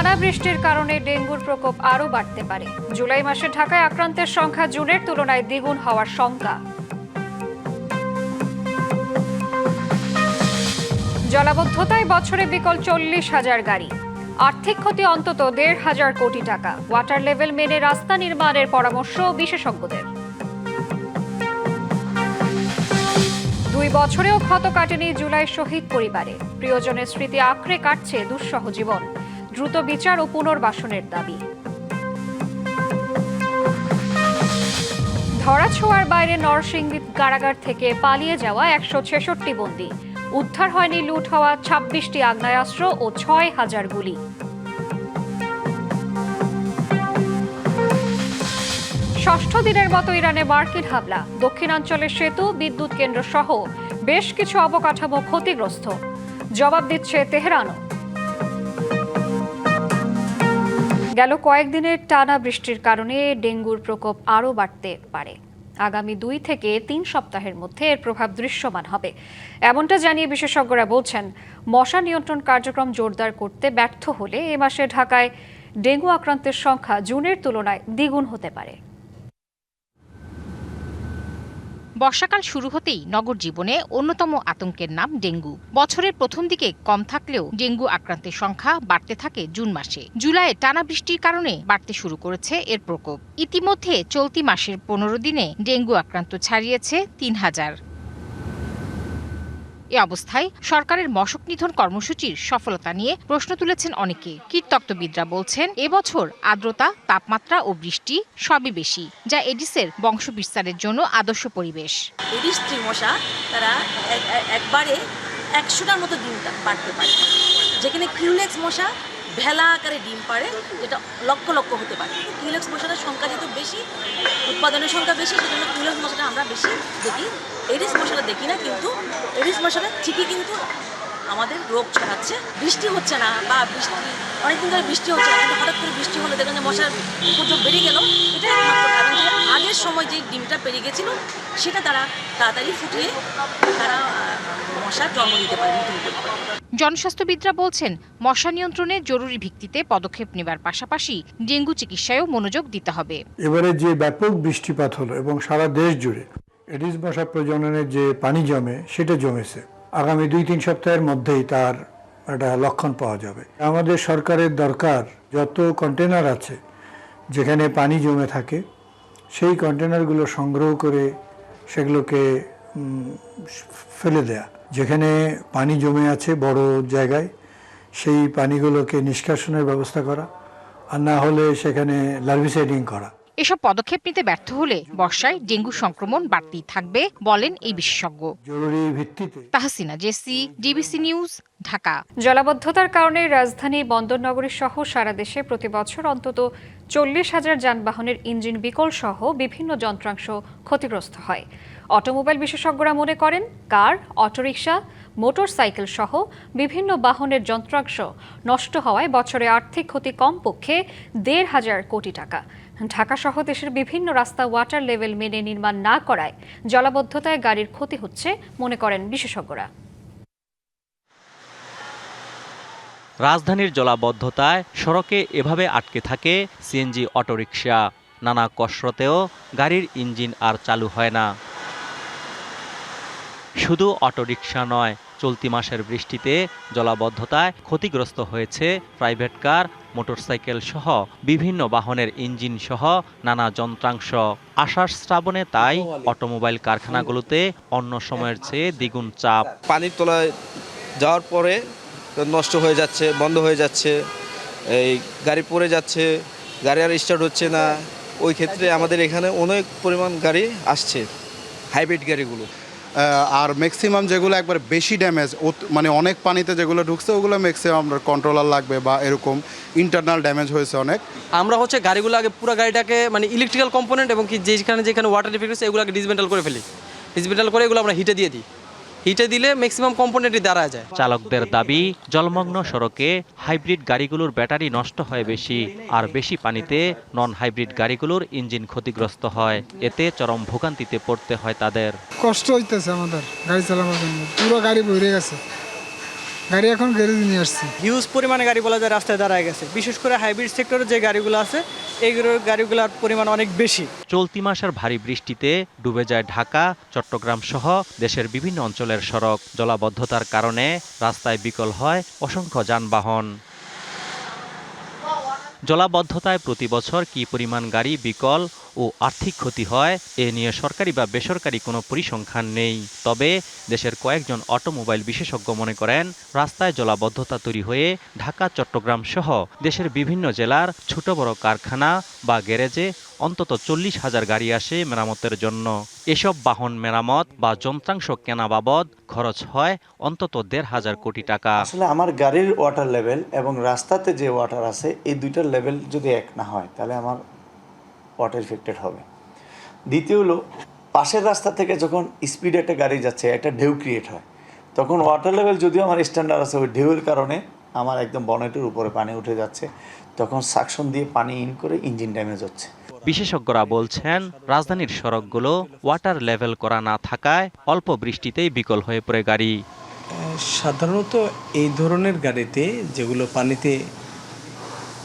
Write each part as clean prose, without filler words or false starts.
টানা বৃষ্টির কারণে ডেঙ্গুর প্রকোপ আরও বাড়তে পারে। জুলাই মাসে ঢাকায় আক্রান্তের সংখ্যা জুনের তুলনায় দ্বিগুণ হওয়ার শঙ্কা। জলাবদ্ধতায় বছরে বিকল 40,000 গাড়ি। আর্থিক ক্ষতি অন্তত 1,500 কোটি টাকা। ওয়াটার লেভেল মেনে রাস্তা নির্মাণের পরামর্শ বিশেষজ্ঞদের। 2 বছরেও ক্ষত কাটেনি জুলাই শহীদ পরিবারে। প্রিয়জনের স্মৃতি আঁকড়ে কাটছে দুঃসহ জীবন। দ্রুত বিচার ও পুনর্বাসনের দাবি। ধরাছোঁয়ার বাইরে নরসিংদী কারাগার থেকে পালিয়ে যাওয়া 166 বন্দী। উদ্ধার হয়নি লুট হওয়া 26টি আগ্নেয়াস্ত্র ও 6,000 গুলি। ষষ্ঠ দিনের মতো ইরানে মার্কিন হামলা। দক্ষিণাঞ্চলের সেতু, বিদ্যুৎ কেন্দ্র সহ বেশ কিছু অবকাঠামো ক্ষতিগ্রস্ত। জবাব দিচ্ছে তেহরানও। গেল কয়েকদিনের টানা বৃষ্টির কারণে ডেঙ্গুর প্রকোপ আরও বাড়তে পারে। আগামী 2 থেকে 3 সপ্তাহের মধ্যে এর প্রভাব দৃশ্যমান হবে, এমনটা জানিয়ে বিশেষজ্ঞরা বলছেন। মশা নিয়ন্ত্রণ কার্যক্রম জোরদার করতে ব্যর্থ হলে এ মাসে ঢাকায় ডেঙ্গু আক্রান্তের সংখ্যা জুনের তুলনায় দ্বিগুণ হতে পারে। বর্ষাকাল শুরু হতেই নগর জীবনে অন্যতম আতঙ্কের নাম ডেঙ্গু। বছরের প্রথম দিকে কম থাকলেও ডেঙ্গু আক্রান্তের সংখ্যা বাড়তে থাকে জুন মাসে। জুলাইয়ে টানা বৃষ্টির কারণে বাড়তে শুরু করেছে এর প্রকোপ। ইতিমধ্যে চলতি মাসের 15 দিনে ডেঙ্গু আক্রান্ত ছাড়িয়েছে 3,000। এ অবস্থায় সরকারের মশক নিধন কর্মসূচির সফলতা নিয়ে প্রশ্ন তুলেছেন অনেকে। কীটতত্ত্ববিদরা বলছেন, এবছর আর্দ্রতা, তাপমাত্রা ও বৃষ্টি সবই বেশি, যা এডিসের বংশ বিস্তারের জন্য আদর্শ পরিবেশ। এডিস স্ত্রী মশা তারা একবারে 100টার মতো ডিম পাড়তে পারে, যেখানে কিউলেক্স মশা ভেলা আকারে ডিম পাড়ে, যেটা লক্ষ লক্ষ হতে পারে। কিউলেক্স মশাটার সংখ্যা যেহেতু বেশি, উৎপাদনের সংখ্যা বেশি, সেজন্য কিউলেক্স মশাটা আমরা বেশি দেখি। এডিস মশাটা দেখি না, কিন্তু এডিস মশাটা ঠিকই কিন্তু আমাদের রোগ ছড়াচ্ছে। বৃষ্টি হচ্ছে না, বা বৃষ্টি অনেকদিন ধরে বৃষ্টি হচ্ছে না, কিন্তু হঠাৎ করে বৃষ্টি হলে দেখবেন যে মশার উপদ্রব বেড়ে গেল। এটা একমাত্র কারণ যে আগের সময় যে ডিমটা পেরে গেছিল সেটা তারা তাড়াতাড়ি ফুটিয়ে তারা মশার জন্ম দিতে পারে, মৃত্যু দিতে পারে। জনস্বাস্থ্যবিদরা বলছেন, মশা নিয়ন্ত্রণে জরুরি ভিত্তিতে পদক্ষেপ নেবার পাশাপাশি ডেঙ্গু চিকিৎসায়ও মনোযোগ দিতে হবে। এবারে যে ব্যাপক বৃষ্টিপাত হলো এবং সারা দেশ জুড়ে এডিস মশা প্রজননের যে পানি জমে সেটা জমেছে। আগামী 2-3 সপ্তাহের মধ্যেই তার একটা লক্ষণ পাওয়া যাবে। আমাদের সরকারের দরকার যত কন্টেনার আছে যেখানে পানি জমে থাকে সেই কন্টেনারগুলো সংগ্রহ করে সেগুলোকে ফেলে দেয়া। যেখানে পানি জমে আছে বড় জায়গায় সেই পানিগুলোকে নিষ্কাশনের ব্যবস্থা করা, আর না হলে সেখানে লার্ভিসাইডিং করা। এসব পদক্ষেপ নিতে ব্যর্থ হলে বর্ষায় ডেঙ্গু সংক্রমণ বাড়তেই থাকবে বলেন এই বিশেষজ্ঞ। জরুরি ভিত্তিতে তাহসিনা জেসি, ডিবিসি নিউজ, ঢাকা। জলাবদ্ধতার কারণে রাজধানী বন্দরনগরী সহ সারা দেশে প্রতি বছর অন্তত 40,000 যানবাহনের ইঞ্জিন বিকল সহ বিভিন্ন যন্ত্রাংশ ক্ষতিগ্রস্ত হয়। অটোমোবাইল বিশেষজ্ঞরা মনে করেন, কার, অটোরিকশা, মোটরসাইকেল সহ বিভিন্ন বাহনের যন্ত্রাংশ নষ্ট হওয়ায় বছরে আর্থিক ক্ষতি কমপক্ষে 1,500 কোটি টাকা। ঢাকা সহ দেশের বিভিন্ন রাস্তা ওয়াটার লেভেল মেনে নির্মাণ না করায় জলাবদ্ধতায় গাড়ির ক্ষতি হচ্ছে মনে করেন বিশেষজ্ঞরা। রাজধানীর জলাবদ্ধতায় সড়কে এভাবে আটকে থাকে সিএনজি অটোরিকশা। নানা কসরতেও গাড়ির ইঞ্জিন আর চালু হয় না। শুধু অটোরিকশা নয়, চলতি মাসের বৃষ্টিতে জলাবদ্ধতায় ক্ষতিগ্রস্ত হয়েছে প্রাইভেট কার, মোটরসাইকেল সহ বিভিন্ন বাহনের ইঞ্জিন সহ নানা যন্ত্রাংশ। আষাঢ় শ্রাবণে তাই অটোমোবাইল কারখানাগুলোতে অন্য সময়ের চেয়ে দ্বিগুণ চাপ। পানির তলায় যাওয়ার পরে নষ্ট হয়ে যাচ্ছে, বন্ধ হয়ে যাচ্ছে, এই গাড়ি পড়ে যাচ্ছে, গাড়ি আর স্টার্ট হচ্ছে না। ওই ক্ষেত্রে আমাদের এখানে অনেক পরিমাণ গাড়ি আসছে, হাইব্রিড গাড়িগুলো। আর ম্যাক্সিমাম যেগুলো একবার বেশি ড্যামেজ, মানে অনেক পানিতে যেগুলো ঢুকছে ওগুলো ম্যাক্সিমাম আপনার কন্ট্রোলার লাগবে বা এরকম ইন্টারনাল ড্যামেজ হয়েছে অনেক। আমরা গাড়িগুলো আগে পুরো গাড়িটাকে মানে ইলেকট্রিক্যাল কম্পোনেন্ট এবং কি যেখানে ওয়াটার ডিফেক্ট হচ্ছে এগুলোকে ডিসমেন্টাল করে ফেলি। ডিসমেন্টাল করে এগুলো আমরা হিটে দিয়ে দিই। হিটে দিলে ম্যাক্সিমাম কম্পোনেন্টই দাঁড়া যায়। চালকদের দাবি, জলমগ্ন সড়কে হাইব্রিড গাড়িগুলোর ব্যাটারি নষ্ট হয় বেশি, আর বেশি পানিতে নন হাইব্রিড গাড়িগুলোর ইঞ্জিন ক্ষতিগ্রস্ত হয়। এতে চরম ভোগান্তিতে পড়তে হয় তাদের। কষ্ট হইতেছে আমাদের গাড়ি চালানোর জন্য, পুরো গাড়ি ভরে গেছে। গাড়ি এখন গ্যারেজে নিয়ে আসছি। হিউজ পরিমাণে গাড়ি বলা যায় রাস্তায় দাঁড়ায় গেছে, বিশেষ করে হাইব্রিড সেক্টরে যে গাড়িগুলো আছে এইগুলোর গাড়িগুলোর পরিমাণ অনেক বেশি। চলতি মাসের ভারী বৃষ্টিতে ডুবে যায় ঢাকা, চট্টগ্রাম সহ দেশের বিভিন্ন অঞ্চলের সড়ক। জলাবদ্ধতার কারণে রাস্তায় বিকল হয় অসংখ্য যানবাহন। জলাবদ্ধতায় প্রতি বছর কী পরিমাণ গাড়ি বিকল ও আর্থিক ক্ষতি হয় এ নিয়ে সরকারি বা বেসরকারি কোনো পরিসংখ্যান নেই। তবে দেশের কয়েকজন অটোমোবাইল বিশেষজ্ঞ মনে করেন, রাস্তায় জলাবদ্ধতা তৈরি হয়ে ঢাকা, চট্টগ্রাম সহ দেশের বিভিন্ন জেলার ছোট বড় কারখানা বা গ্যারেজে অন্তত 40,000 গাড়ি আসে মেরামতের জন্য। এসব বাহন মেরামত বা যন্ত্রাংশ কেনা বাবদ খরচ হয় অন্তত 1,500 কোটি টাকা। আসলে আমার গাড়ির ওয়াটার লেভেল এবং রাস্তাতে যে ওয়াটার আছে এই দুইটার লেভেল যদি এক না হয় তাহলে আমার ওয়াটার ইফেক্টেড হবে। দ্বিতীয় হলো, পাশের রাস্তা থেকে যখন স্পিডে একটা গাড়ি যাচ্ছে একটা ঢেউ ক্রিয়েট হয়, তখন ওয়াটার লেভেল যদিও আমার স্ট্যান্ডার্ড আছে, ওই ঢেউয়ের কারণে আমার একদম বনেটের উপরে পানি উঠে যাচ্ছে, তখন সাকশন দিয়ে পানি ইন করে ইঞ্জিন ড্যামেজ হচ্ছে। বিশেষজ্ঞরা বলছেন, রাজধানীর সড়কগুলো ওয়াটার লেভেল করা না থাকায় অল্প বৃষ্টিতেই বিকল হয়ে পড়ে গাড়ি। সাধারণত এই ধরনের গাড়িতে যেগুলো পানিতে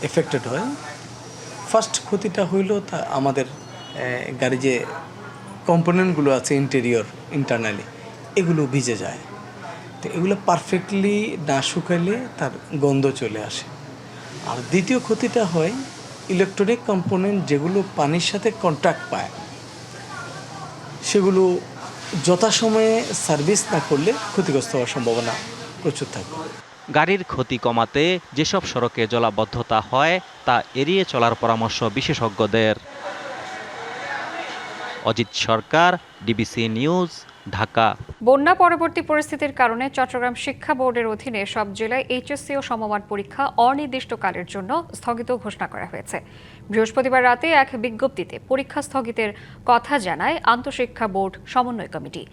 এফেক্টেড হয়, ফার্স্ট ক্ষতিটা হইল তা আমাদের গাড়ি যে কম্পোনেন্টগুলো আছে ইন্টারনালি এগুলো ভিজে যায়। তো এগুলো পারফেক্টলি না শুকাইলে তার গন্ধ চলে আসে। আর দ্বিতীয় ক্ষতিটা হয় ইলেকট্রনিক কম্পোনেন্ট যেগুলো পানির সাথে কন্ট্যাক্ট পায়, সেগুলো যথাসময়ে সার্ভিস না করলে ক্ষতিগ্রস্ত হওয়ার সম্ভাবনা প্রচুর থাকে। গাড়ির ক্ষতি কমাতে যেসব সড়কে জলাবদ্ধতা হয় তা এড়িয়ে চলার পরামর্শ বিশেষজ্ঞদের। অজিত সরকার, ডিবিসি নিউজ, ঢাকা। বন্যা পরবর্তী পরিস্থিতির কারণে চট্টগ্রাম শিক্ষা বোর্ডের অধীনে সব জেলায় এইচএসসি ও সমমান পরীক্ষা অনির্দিষ্টকালের জন্য স্থগিত ঘোষণা করা হয়েছে। বৃহস্পতিবার রাতে এক বিজ্ঞপ্তিতে পরীক্ষা স্থগিতের কথা জানায় আন্তঃশিক্ষা বোর্ড সমন্বয় কমিটি।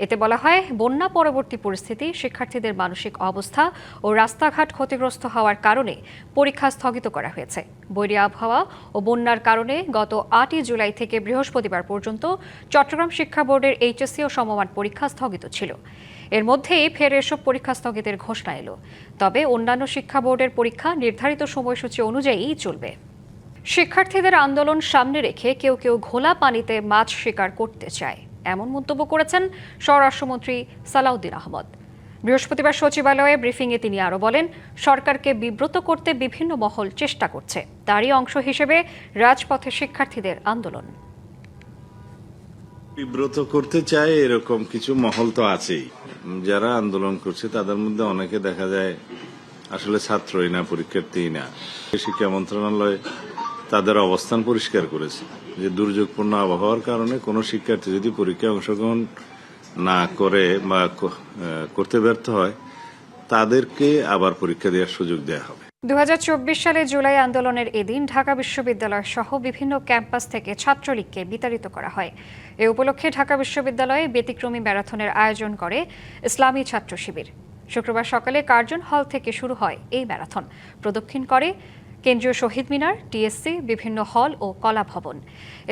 এতে বলা হয়, বন্যা পরবর্তী পরিস্থিতি, শিক্ষার্থীদের মানসিক অবস্থা ও রাস্তাঘাট ক্ষতিগ্রস্ত হওয়ার কারণে পরীক্ষা স্থগিত করা হয়েছে। বৈরী আবহাওয়া ও বন্যার কারণে গত 8 জুলাই থেকে বৃহস্পতিবার পর্যন্ত চট্টগ্রাম শিক্ষা বোর্ডের এইচএসসি ও সমমান পরীক্ষা স্থগিত ছিল। এর মধ্যেই ফের এসব পরীক্ষা স্থগিতের ঘোষণা এলো। তবে অন্যান্য শিক্ষা বোর্ডের পরীক্ষা নির্ধারিত সময়সূচি অনুযায়ীই চলবে। শিক্ষার্থীদের আন্দোলন সামনে রেখে কেউ কেউ ঘোলা পানিতে মাছ শিকার করতে চায়, এমন মন্তব্য করেছেন স্বরাষ্ট্রমন্ত্রী সালাউদ্দিন আহমদ। বৃহস্পতিবার সচিবালয়ে ব্রিফিংয়ে তিনি আরও বলেন, সরকারকে বিব্রত করতে বিভিন্ন মহল চেষ্টা করছে, তারই অংশ হিসেবে রাজপথে শিক্ষার্থীদের আন্দোলন। বিব্রত করতে চায় এরকম কিছু মহল তো আছেই। যারা আন্দোলন করছে তাদের মধ্যে অনেকে দেখা যায় আসলে ছাত্রই না, পরীক্ষার্থীই না। শিক্ষা মন্ত্রণালয় তাদের অবস্থান পরিষ্কার করেছে যে দুর্যোগপূর্ণ আবহাওয়ার কারণে কোনো শিক্ষার্থী যদি পরীক্ষায় অংশগ্রহণ না করে বা করতে ব্যর্থ হয়, তাদেরকে আবার পরীক্ষা দেওয়ার সুযোগ দেওয়া হবে। 2024 সালে জুলাই আন্দোলনের এদিন ঢাকা বিশ্ববিদ্যালয় সহ বিভিন্ন ক্যাম্পাস থেকে ছাত্রলীগকে বিতাড়িত করা হয়। এ উপলক্ষে ঢাকা বিশ্ববিদ্যালয়ে ব্যতিক্রমী ম্যারাথনের আয়োজন করে ইসলামী ছাত্র শিবির। শুক্রবার সকালে কার্জন হল থেকে শুরু হয় এই ম্যারাথন। প্রদক্ষিণ করে কেন্দ্রীয় শহীদ মিনার, টিএসসি, বিভিন্ন হল ও কলা ভবন।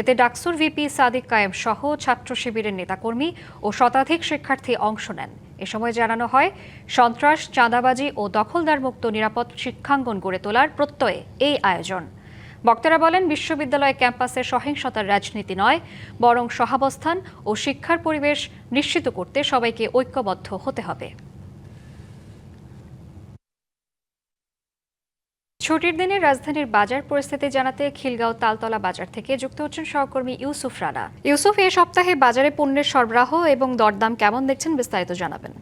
এতে ডাকসুর ভিপি সাদিক কায়েম সহ ছাত্র শিবিরের নেতাকর্মী ও শতাধিক শিক্ষার্থী অংশ নেন। এ সময় জানানো হয়, সন্ত্রাস, চাঁদাবাজি ও দখলদার মুক্ত নিরাপদ শিক্ষাঙ্গন গড়ে তোলার প্রত্যয়ে এই আয়োজন। বক্তারা বলেন, বিশ্ববিদ্যালয় ক্যাম্পাসে সহিংসতার রাজনীতি নয়, বরং সহাবস্থান ও শিক্ষার পরিবেশ নিশ্চিত করতে সবাইকে ঐক্যবদ্ধ হতে হবে। ছুটির দিনে রাজধানীর বাজার পরিস্থিতি জানাতে খিলগাঁও তালতলা বাজার থেকে যুক্ত হচ্ছেন সহকর্মী ইউসুফ রানা। ইউসুফ, এই সপ্তাহে বাজারে পণ্যের সরবরাহ এবং দরদাম কেমন দেখছেন, বিস্তারিত জানাবেন।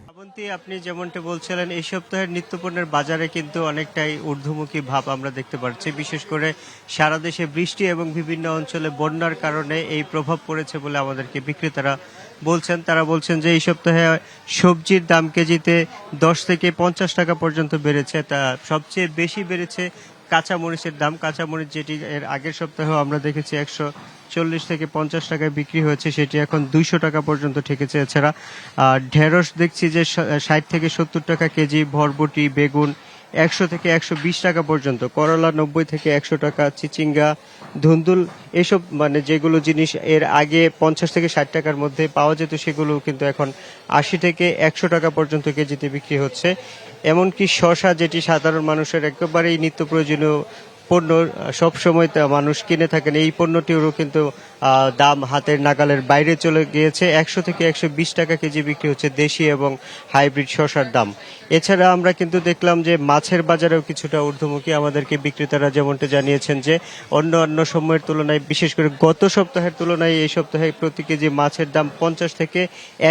আপনি যেমনটি বলছিলেন, এই সপ্তাহের নিত্যপণ্যের বাজারে কিন্তু অনেকটাই ঊর্ধ্বমুখী ভাব আমরা দেখতে পাচ্ছি। বিশেষ করে সারা দেশে বৃষ্টি এবং বিভিন্ন অঞ্চলে বন্যার কারণে এই প্রভাব পড়েছে বলে আমাদেরকে বিক্রেতারা বলছেন। তারা বলছেন যে এই সপ্তাহে সবজির দাম কেজিতে 10 থেকে 50 টাকা পর্যন্ত বেড়েছে। তা সবচেয়ে বেশি বেড়েছে কাঁচামরিচের দাম। কাঁচামরিচ যেটি এর আগের সপ্তাহেও আমরা দেখেছি 140 থেকে 50 টাকায় বিক্রি হয়েছে, সেটি এখন 200 টাকা পর্যন্ত ঠেকেছে। এছাড়া ঢেঁড়স দেখছি যে 60 থেকে 70 টাকা কেজি, বরবটি, বেগুন 100 থেকে 120 টাকা পর্যন্ত, করলা 90 থেকে 100 টাকা, চিচিঙ্গা, ধুন্দুল এসব মানে যেগুলো জিনিস এর আগে 50 থেকে 60 টাকার মধ্যে পাওয়া যেত সেগুলো কিন্তু এখন 80 থেকে 100 টাকা পর্যন্ত কেজিতে বিক্রি হচ্ছে। এমনকি শসা, যেটি সাধারণ মানুষের একেবারেই নিত্য প্রয়োজনীয় পণ্য, সবসময় মানুষ কিনে থাকেন, এই পণ্যটিরও কিন্তু দাম হাতের নাগালের বাইরে চলে গিয়েছে। 100 থেকে 120 টাকা কেজি বিক্রি হচ্ছে দেশি এবং হাইব্রিড শসার দাম। এছাড়া আমরা কিন্তু দেখলাম যে মাছের বাজারেও কিছুটা ঊর্ধ্বমুখী। আমাদেরকে বিক্রেতারা যেমনটা জানিয়েছেন যে অন্য সময়ের তুলনায়, বিশেষ করে গত সপ্তাহের তুলনায় এই সপ্তাহে প্রতি কেজি মাছের দাম 50 থেকে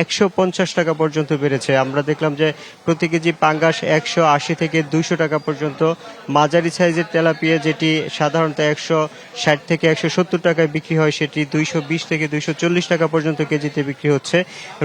150 টাকা পর্যন্ত বেড়েছে। আমরা দেখলাম যে প্রতি কেজি পাঙ্গাস 180 থেকে 200 টাকা পর্যন্ত, মাঝারি সাইজের তেলাপিয়া যেটি সাধারণত 160 থেকে 170 টাকায় বিক্রি হয় সেটি 220 থেকে 240 টাকা পর্যন্ত কেজিতে বিক্রি হচ্ছে।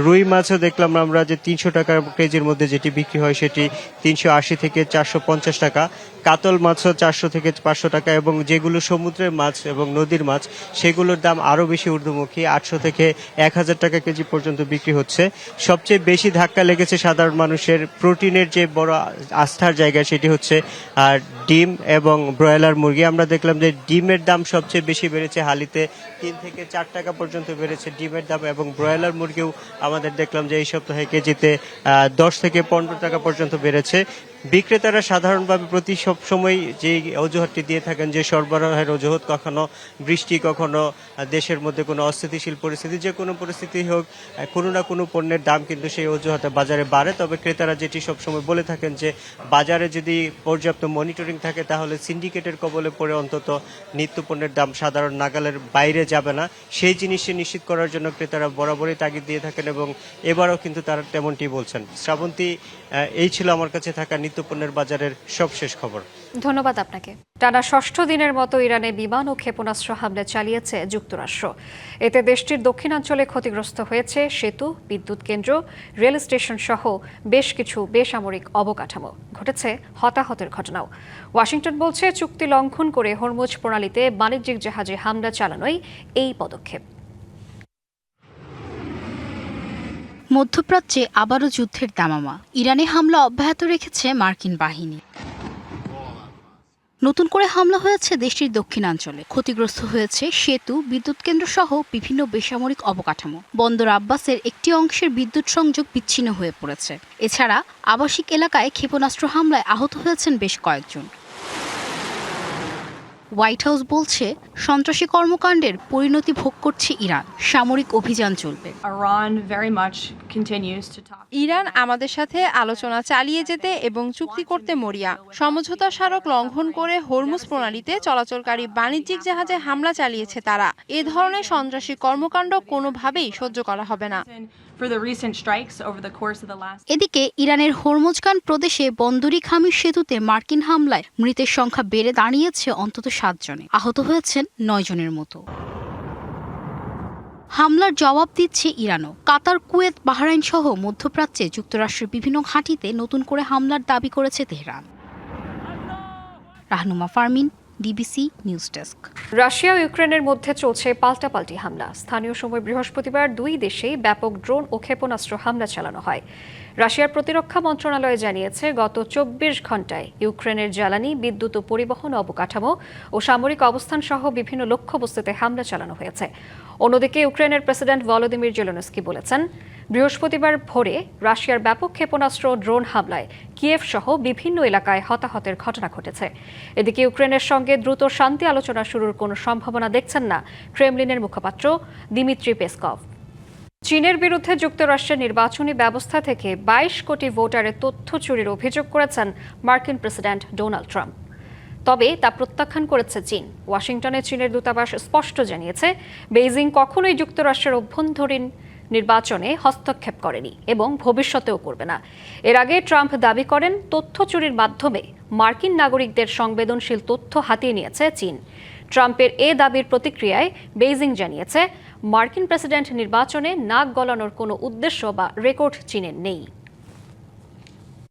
রুই মাছও দেখলাম আমরা যে 300 টাকা কেজির মধ্যে যেটি বিক্রি হয় সেটি 380 থেকে 450 টাকা। কাতল মাছও 400 থেকে 500 টাকা, এবং যেগুলো সমুদ্রের মাছ এবং নদীর মাছ সেগুলোর দাম আরও বেশি ঊর্ধ্বমুখী, 800 থেকে 1000 টাকা কেজি পর্যন্ত বিক্রি হচ্ছে। সবচেয়ে বেশি ধাক্কা লেগেছে সাধারণ মানুষের প্রোটিনের যে বড় আস্থার জায়গা, সেটি হচ্ছে ডিম এবং ব্রয়লার মুরগি। আমরা দেখলাম যে ডিমের দাম সবচেয়ে বেশি বেড়েছে, হালিতে 3 থেকে 4 টাকা পর্যন্ত বেড়েছে ডিমের দাম, এবং ব্রয়লার মুরগিও আমাদের দেখলাম যে এই সপ্তাহে কেজিতে 10 থেকে 15 টাকা পর্যন্ত বেড়েছে। বিক্রেতারা সাধারণভাবে প্রতি সব সময় যে অজুহাতটি দিয়ে থাকেন যে সরবরাহের অজুহাত, কখনো বৃষ্টি, কখনো দেশের মধ্যে কোনো অস্থিতিশীল পরিস্থিতি, যে কোনো পরিস্থিতি হোক কোনো না কোনো পণ্যের দাম কিন্তু সেই অজুহাতে বাজারে বাড়ে। তবে ক্রেতারা যেটি সবসময় বলে থাকেন যে বাজারে যদি পর্যাপ্ত মনিটরিং থাকে তাহলে সিন্ডিকেটের কবলে পড়ে অন্তত নিত্য পণ্যের দাম সাধারণ নাগালের বাইরে যাবে না, সেই জিনিসটি নিশ্চিত করার জন্য ক্রেতারা বরাবরই তাগিদ দিয়ে থাকেন, এবং এবারও কিন্তু তারা তেমনটি বলছেন। শ্রাবন্তী, এই ছিল আমার কাছে থাকা নিত্যপণ্যের বাজারের সবশেষ খবর। ধন্যবাদ আপনাকে। টানা 6ষ্ঠ দিনের মতো ইরানে বিমান ও ক্ষেপণাস্ত্র হামলা চালিয়েছে যুক্তরাষ্ট্র। এতে দেশটির দক্ষিণাঞ্চলে ক্ষতিগ্রস্ত হয়েছে সেতু, বিদ্যুৎ কেন্দ্র, রেল স্টেশন সহ বেশ কিছু বেসামরিক অবকাঠামো। ঘটেছে হতাহতের ঘটনাও। ওয়াশিংটন বলছে চুক্তি লঙ্ঘন করে হরমুজ প্রণালীতে বাণিজ্যিক জাহাজে হামলা চালানোই এই পদক্ষেপ। মধ্যপ্রাচ্যে আবারও যুদ্ধের দামামা। ইরানে হামলা অব্যাহত রেখেছে মার্কিন বাহিনী। নতুন করে হামলা হয়েছে দেশটির দক্ষিণাঞ্চলে। ক্ষতিগ্রস্ত হয়েছে সেতু, বিদ্যুৎ কেন্দ্র সহ বিভিন্ন বেসামরিক অবকাঠামো। বন্দর আব্বাসের একটি অংশের বিদ্যুৎ সংযোগ বিচ্ছিন্ন হয়ে পড়েছে। এছাড়া আবাসিক এলাকায় ক্ষেপণাস্ত্র হামলায় আহত হয়েছেন বেশ কয়েকজন। হোয়াইট হাউস বলছে সন্ত্রাসী কর্মকাণ্ডের পরিণতি ভোগ করছে ইরান। সামরিক অভিযান চলবে। ইরান আমাদের সাথে আলোচনা চালিয়ে যেতে এবং চুক্তি করতে মরিয়া। সমঝোতা স্মারক লঙ্ঘন করে হরমুজ প্রণালীতে চলাচলকারী বাণিজ্যিক জাহাজে হামলা চালিয়েছে তারা। এ ধরনের সন্ত্রাসী কর্মকাণ্ড কোনোভাবেই সহ্য করা হবে না। এদিকে ইরানের হরমুজগান প্রদেশে বন্দরী খামির সেতুতে মার্কিন হামলায় মৃতের সংখ্যা বেড়ে দাঁড়িয়েছে অন্তত 7 জনে। আহত হয়েছেন 9 জনের মতো। হামলার জবাব দিচ্ছে ইরানও। কাতার, কুয়েত, বাহরাইন সহ মধ্যপ্রাচ্যে যুক্তরাষ্ট্রের বিভিন্ন ঘাঁটিতে নতুন করে হামলার দাবি করেছে Tehran. Rahnuma Farmin, DBC news desk. Russia ও ইউক্রেনের মধ্যে চলছে পাল্টাপাল্টি হামলা। স্থানীয় সময় বৃহস্পতিবার দুই দেশেই ব্যাপক ড্রোন ও ক্ষেপণাস্ত্র হামলা চালানো হয়। রাশিয়ার প্রতিরক্ষা মন্ত্রণালয় জানিয়েছে গত 24 ঘণ্টায় ইউক্রেনের জ্বালানি, বিদ্যুৎ ও পরিবহন অবকাঠামো ও সামরিক অবস্থান সহ বিভিন্ন লক্ষ্যবস্তুতে হামলা চালানো হয়েছে। অন্যদিকে ইউক্রেনের প্রেসিডেন্ট ভলোদিমির জেলেনস্কি বলেছেন বৃহস্পতিবার ভোরে রাশিয়ার ব্যাপক ক্ষেপণাস্ত্র ও ড্রোন হামলায় কিয়েভ সহ বিভিন্ন এলাকায় হতাহতের ঘটনা ঘটেছে। এদিকে ইউক্রেনের সঙ্গে দ্রুত শান্তি আলোচনা শুরুর কোনো সম্ভাবনা দেখছেন না ক্রেমলিনের মুখপাত্র দিমিত্রি পেসকভ। চীনের বিরুদ্ধে যুক্তরাষ্ট্রের নির্বাচনী ব্যবস্থা থেকে 22 কোটি ভোটারের তথ্য চুরির অভিযোগ করেছেন মার্কিন প্রেসিডেন্ট ডোনাল্ড ট্রাম্প। তবে তা প্রত্যাখ্যান করেছে চীন। ওয়াশিংটনে চীনের দূতাবাস স্পষ্ট জানিয়েছে বেইজিং কখনোই যুক্তরাষ্ট্রের অভ্যন্তরীণ নির্বাচনে হস্তক্ষেপ করেনি এবং ভবিষ্যতেও করবে না। এর আগে ট্রাম্প দাবি করেন তথ্য চুরির মাধ্যমে মার্কিন নাগরিকদের সংবেদনশীল তথ্য হাতিয়ে নিয়েছে চীন। ট্রাম্পের এ দাবির প্রতিক্রিয়ায় বেইজিং জানিয়েছে মার্কিন প্রেসিডেন্ট নির্বাচনে নাক গলানোর কোনো উদ্দেশ্য বা রেকর্ড চীনের নেই।